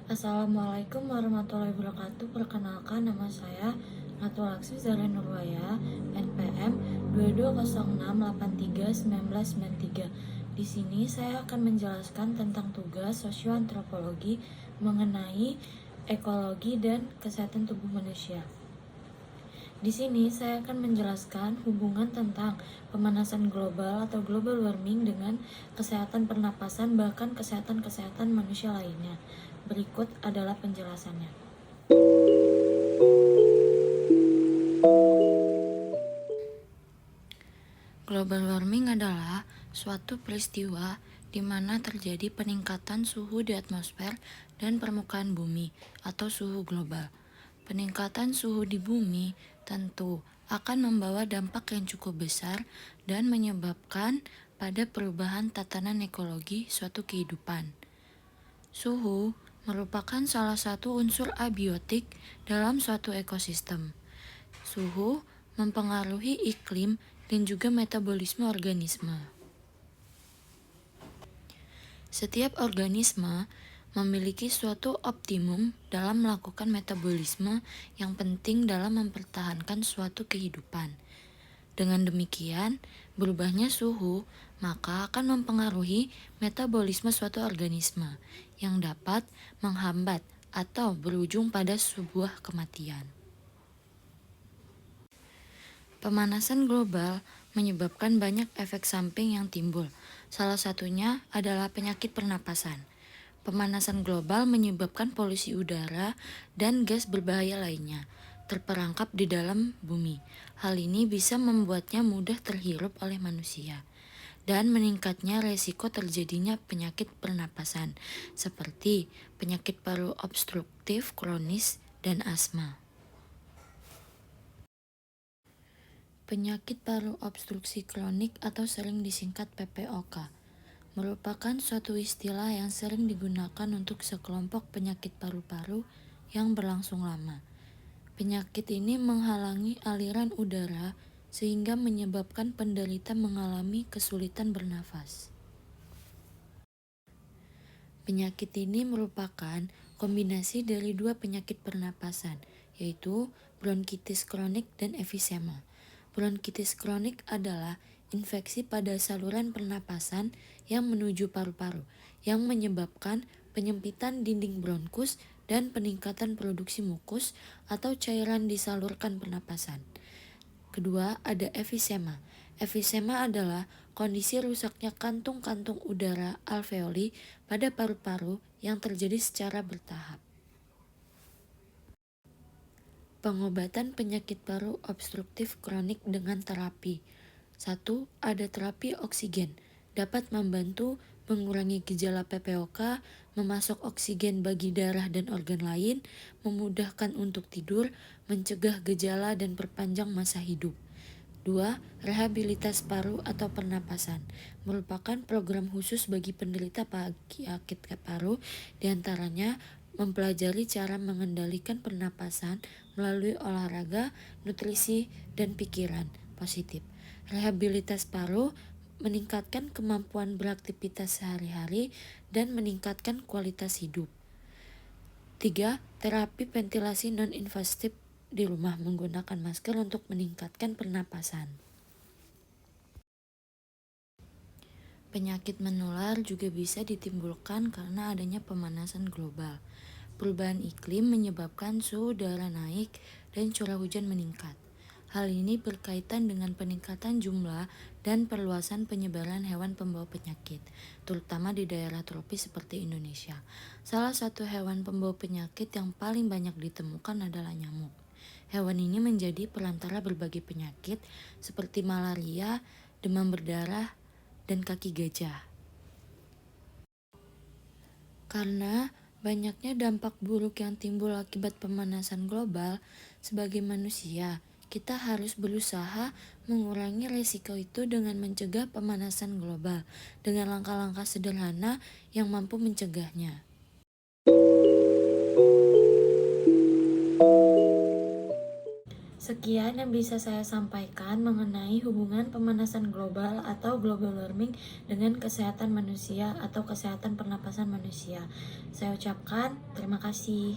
Assalamualaikum warahmatullahi wabarakatuh. Perkenalkan, nama saya Ratu Laksmi Zahra Nurwaya, NPM 2206831993. Di sini saya akan menjelaskan tentang tugas sosioantropologi mengenai ekologi dan kesehatan tubuh manusia. Di sini saya akan menjelaskan hubungan tentang pemanasan global atau global warming dengan kesehatan pernapasan bahkan kesehatan manusia lainnya. Berikut adalah penjelasannya. Global warming adalah suatu peristiwa di mana terjadi peningkatan suhu di atmosfer dan permukaan bumi atau suhu global. Peningkatan suhu di bumi tentu akan membawa dampak yang cukup besar dan menyebabkan pada perubahan tatanan ekologi suatu kehidupan. Suhu merupakan salah satu unsur abiotik dalam suatu ekosistem. Suhu mempengaruhi iklim dan juga metabolisme organisme. Setiap organisme memiliki suatu optimum dalam melakukan metabolisme yang penting dalam mempertahankan suatu kehidupan. Dengan demikian, berubahnya suhu maka akan mempengaruhi metabolisme suatu organisme yang dapat menghambat atau berujung pada sebuah kematian. Pemanasan global menyebabkan banyak efek samping yang timbul. Salah satunya adalah penyakit pernapasan. Pemanasan global menyebabkan polusi udara dan gas berbahaya lainnya terperangkap di dalam bumi. Hal ini bisa membuatnya mudah terhirup oleh manusia dan meningkatnya resiko terjadinya penyakit pernapasan seperti penyakit paru obstruktif kronis dan asma. Penyakit paru obstruksi kronik atau sering disingkat PPOK merupakan suatu istilah yang sering digunakan untuk sekelompok penyakit paru-paru yang berlangsung lama. Penyakit ini menghalangi aliran udara sehingga menyebabkan penderita mengalami kesulitan bernafas. Penyakit ini merupakan kombinasi dari dua penyakit pernapasan, yaitu bronkitis kronik dan emfisema. Bronkitis kronik adalah infeksi pada saluran pernapasan yang menuju paru-paru, yang menyebabkan penyempitan dinding bronkus dan peningkatan produksi mukus atau cairan disalurkan pernapasan. Kedua, ada emfisema. Emfisema adalah kondisi rusaknya kantung-kantung udara alveoli pada paru-paru yang terjadi secara bertahap. Pengobatan penyakit paru obstruktif kronik dengan terapi. 1. Ada terapi oksigen. Dapat membantu mengurangi gejala PPOK, memasok oksigen bagi darah dan organ lain, memudahkan untuk tidur, mencegah gejala dan perpanjang masa hidup. 2. Rehabilitas paru atau pernapasan merupakan program khusus bagi penderita penyakit paru, diantaranya mempelajari cara mengendalikan pernapasan melalui olahraga, nutrisi, dan pikiran positif. Rehabilitas paru meningkatkan kemampuan beraktivitas sehari-hari dan meningkatkan kualitas hidup. 3. Terapi ventilasi non-invasif di rumah menggunakan masker untuk meningkatkan pernapasan. Penyakit menular juga bisa ditimbulkan karena adanya pemanasan global. Perubahan iklim menyebabkan suhu udara naik dan curah hujan meningkat. Hal ini berkaitan dengan peningkatan jumlah dan perluasan penyebaran hewan pembawa penyakit, terutama di daerah tropis seperti Indonesia. Salah satu hewan pembawa penyakit yang paling banyak ditemukan adalah nyamuk. Hewan ini menjadi perantara berbagai penyakit seperti malaria, demam berdarah, dan kaki gajah. Karena banyaknya dampak buruk yang timbul akibat pemanasan global, sebagai manusia, kita harus berusaha mengurangi risiko itu dengan mencegah pemanasan global dengan langkah-langkah sederhana yang mampu mencegahnya. Sekian yang bisa saya sampaikan mengenai hubungan pemanasan global atau global warming dengan kesehatan manusia atau kesehatan pernapasan manusia. Saya ucapkan terima kasih.